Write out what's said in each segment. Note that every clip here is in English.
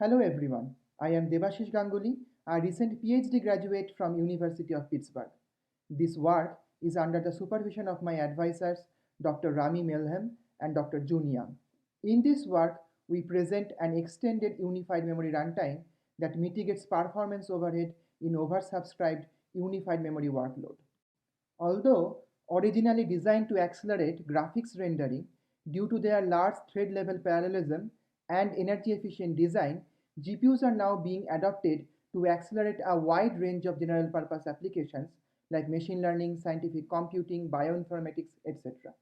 Hello everyone, I am Devashish Ganguly, a recent PhD graduate from University of Pittsburgh. This work is under the supervision of my advisors Dr. Rami Melhem and Dr. Jun Yang. In this work, we present an extended unified memory runtime that mitigates performance overhead in oversubscribed unified memory workload. Although originally designed to accelerate graphics rendering due to their large thread level parallelism and energy efficient design, GPUs are now being adopted to accelerate a wide range of general purpose applications like machine learning, scientific computing, bioinformatics, etc.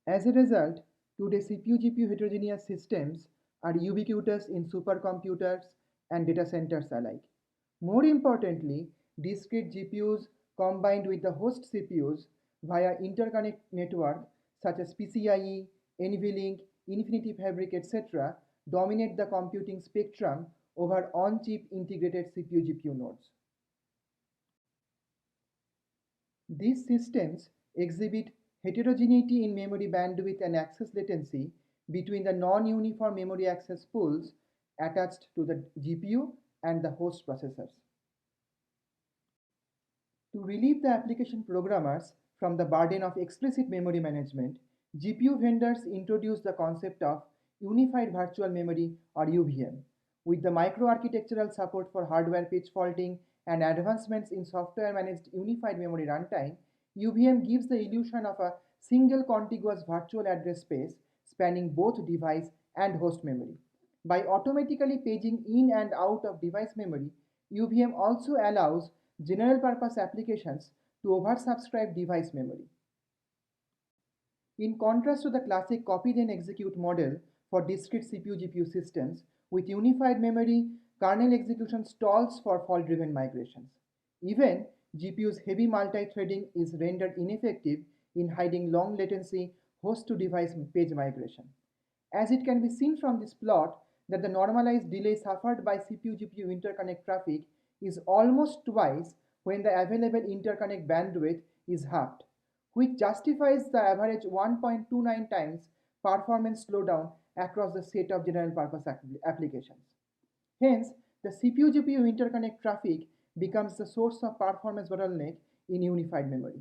As a result, today CPU-GPU heterogeneous systems are ubiquitous in supercomputers and data centers alike. More importantly, discrete GPUs combined with the host CPUs via interconnect network such as PCIe, NVLink, Infinity Fabric, etc. dominate the computing spectrum over on-chip integrated CPU-GPU nodes. These systems exhibit heterogeneity in memory bandwidth and access latency between the non-uniform memory access pools attached to the GPU and the host processors. To relieve the application programmers from the burden of explicit memory management, GPU vendors introduced the concept of Unified Virtual Memory or UVM. With the microarchitectural support for hardware pitch faulting and advancements in software-managed unified memory runtime, UVM gives the illusion of a single contiguous virtual address space spanning both device and host memory. By automatically paging in and out of device memory, UVM also allows general purpose applications to oversubscribe device memory. In contrast to the classic copy then execute model for discrete CPU-GPU systems, with unified memory, kernel execution stalls for fault-driven migrations. Even GPU's heavy multi-threading is rendered ineffective in hiding long latency host-to-device page migration. As it can be seen from this plot that the normalized delay suffered by CPU-GPU interconnect traffic is almost twice when the available interconnect bandwidth is halved, which justifies the average 1.29 times performance slowdown across the set of general purpose applications. Hence, the CPU-GPU interconnect traffic becomes the source of performance bottleneck in unified memory.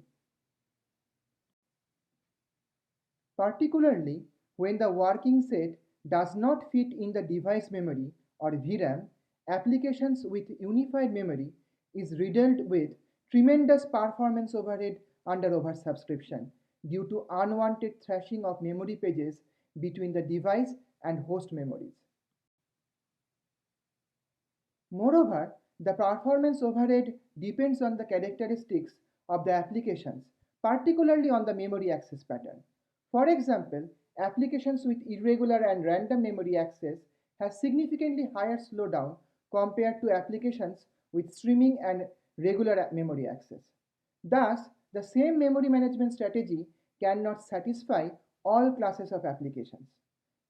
Particularly when the working set does not fit in the device memory or VRAM, applications with unified memory is riddled with tremendous performance overhead under oversubscription due to unwanted thrashing of memory pages between the device and host memories. Moreover, the performance overhead depends on the characteristics of the applications, particularly on the memory access pattern. For example, applications with irregular and random memory access have significantly higher slowdown compared to applications with streaming and regular memory access. Thus, the same memory management strategy cannot satisfy all classes of applications.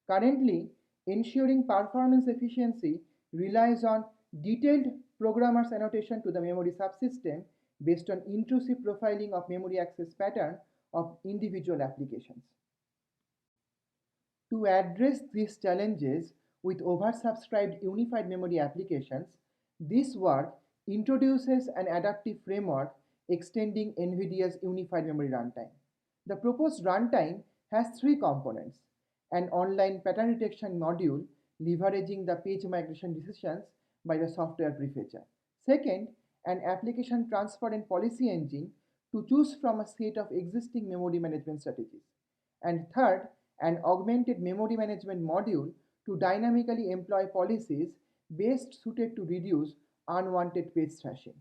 Currently, ensuring performance efficiency relies on detailed programmer's annotation to the memory subsystem based on intrusive profiling of memory access pattern of individual applications. To address these challenges with oversubscribed unified memory applications, this work introduces an adaptive framework extending NVIDIA's unified memory runtime. The proposed runtime has three components: an online pattern detection module leveraging the page migration decisions by the software prefetcher. Second, an application transfer and policy engine to choose from a set of existing memory management strategies. And third, an augmented memory management module to dynamically employ policies best suited to reduce unwanted page thrashing.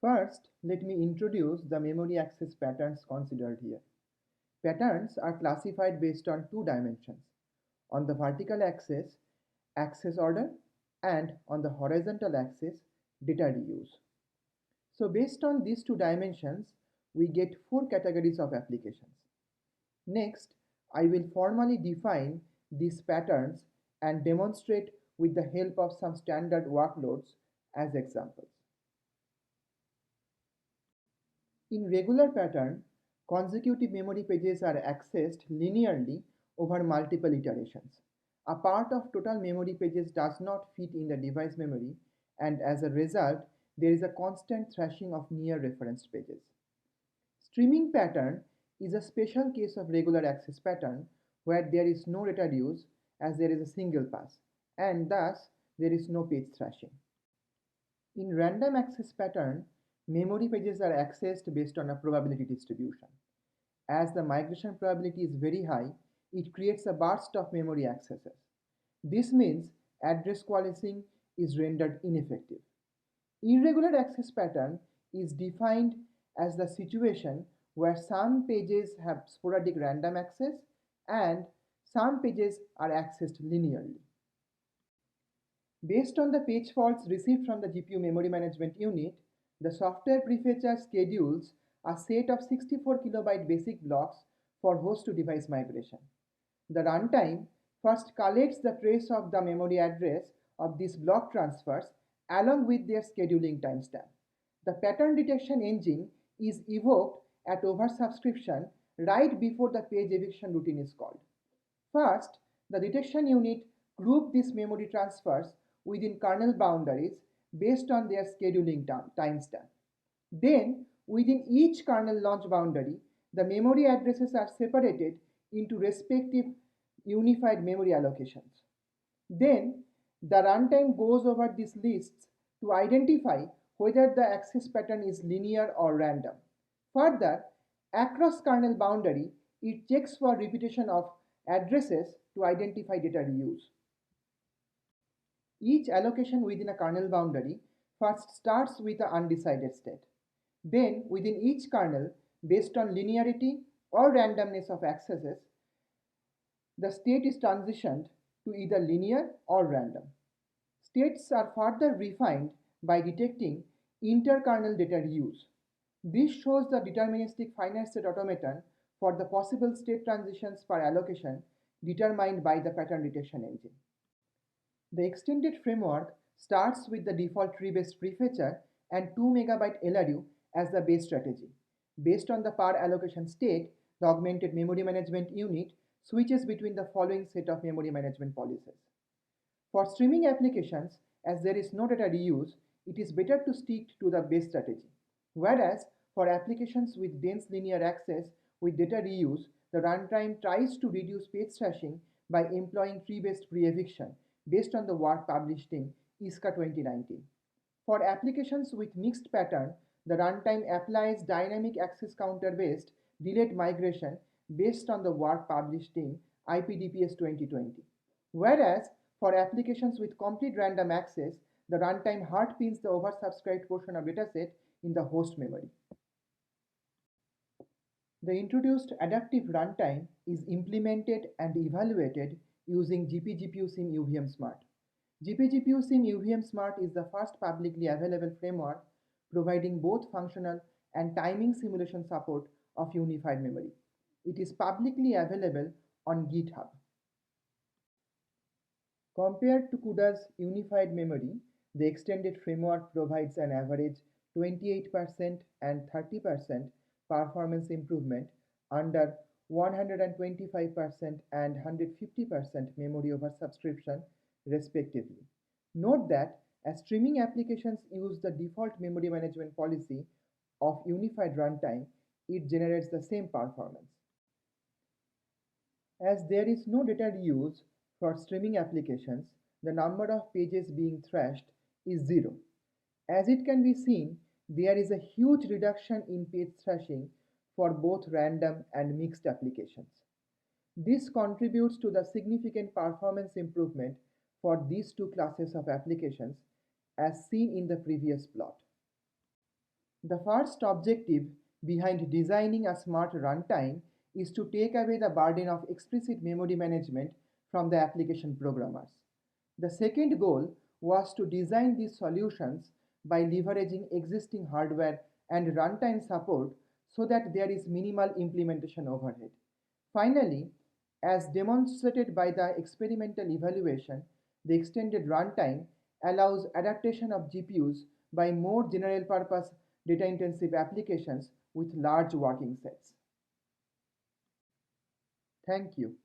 First, let me introduce the memory access patterns considered here. Patterns are classified based on two dimensions. On the vertical axis, access order, and on the horizontal axis, data reuse. So based on these two dimensions, we get four categories of applications. Next, I will formally define these patterns and demonstrate with the help of some standard workloads as examples. In regular pattern, consecutive memory pages are accessed linearly over multiple iterations. A part of total memory pages does not fit in the device memory, and as a result, there is a constant thrashing of near referenced pages. Streaming pattern is a special case of regular access pattern where there is no data reuse as there is a single pass, and thus there is no page thrashing. In random access pattern, memory pages are accessed based on a probability distribution. As the migration probability is very high, it creates a burst of memory accesses. This means address coalescing is rendered ineffective. Irregular access pattern is defined as the situation where some pages have sporadic random access and some pages are accessed linearly. Based on the page faults received from the GPU memory management unit, the software prefetcher schedules a set of 64 kilobyte basic blocks for host to device migration. The runtime first collects the trace of the memory address of these block transfers along with their scheduling timestamp. The pattern detection engine is evoked at oversubscription right before the page eviction routine is called. First, the detection unit groups these memory transfers within kernel boundaries based on their scheduling timestamp. Then, within each kernel launch boundary, the memory addresses are separated into respective unified memory allocations. Then, the runtime goes over these lists to identify whether the access pattern is linear or random. Further, across kernel boundary, it checks for repetition of addresses to identify data reuse. Each allocation within a kernel boundary first starts with an undecided state. Then, within each kernel, based on linearity or randomness of accesses, the state is transitioned to either linear or random. States are further refined by detecting inter-kernel data reuse. This shows the deterministic finite state automaton for the possible state transitions per allocation determined by the pattern detection engine. The extended framework starts with the default tree-based prefetcher and 2 MB LRU as the base strategy. Based on the per allocation state, the augmented memory management unit switches between the following set of memory management policies. For streaming applications, as there is no data reuse, it is better to stick to the base strategy. Whereas, for applications with dense linear access with data reuse, the runtime tries to reduce page thrashing by employing tree-based pre-eviction based on the work published in ISCA 2019. For applications with mixed pattern, the runtime applies dynamic access counter-based delayed migration based on the work published in IPDPS 2020. Whereas, for applications with complete random access, the runtime hard pins the oversubscribed portion of dataset in the host memory. The introduced adaptive runtime is implemented and evaluated using GPGPU-SIM UVM Smart. GPGPU-SIM UVM Smart is the first publicly available framework providing both functional and timing simulation support of unified memory. It is publicly available on GitHub. Compared to CUDA's unified memory, the extended framework provides an average 28% and 30% performance improvement under 125% and 150% memory over subscription, respectively. Note that as streaming applications use the default memory management policy of unified runtime, it generates the same performance. As there is no data reuse for streaming applications, the number of pages being thrashed is 0. As it can be seen, there is a huge reduction in page thrashing for both random and mixed applications. This contributes to the significant performance improvement for these two classes of applications as seen in the previous plot. The first objective behind designing a smart runtime is to take away the burden of explicit memory management from the application programmers. The second goal was to design these solutions by leveraging existing hardware and runtime support so that there is minimal implementation overhead. Finally, as demonstrated by the experimental evaluation, the extended runtime allows adaptation of GPUs by more general-purpose data-intensive applications with large working sets. Thank you.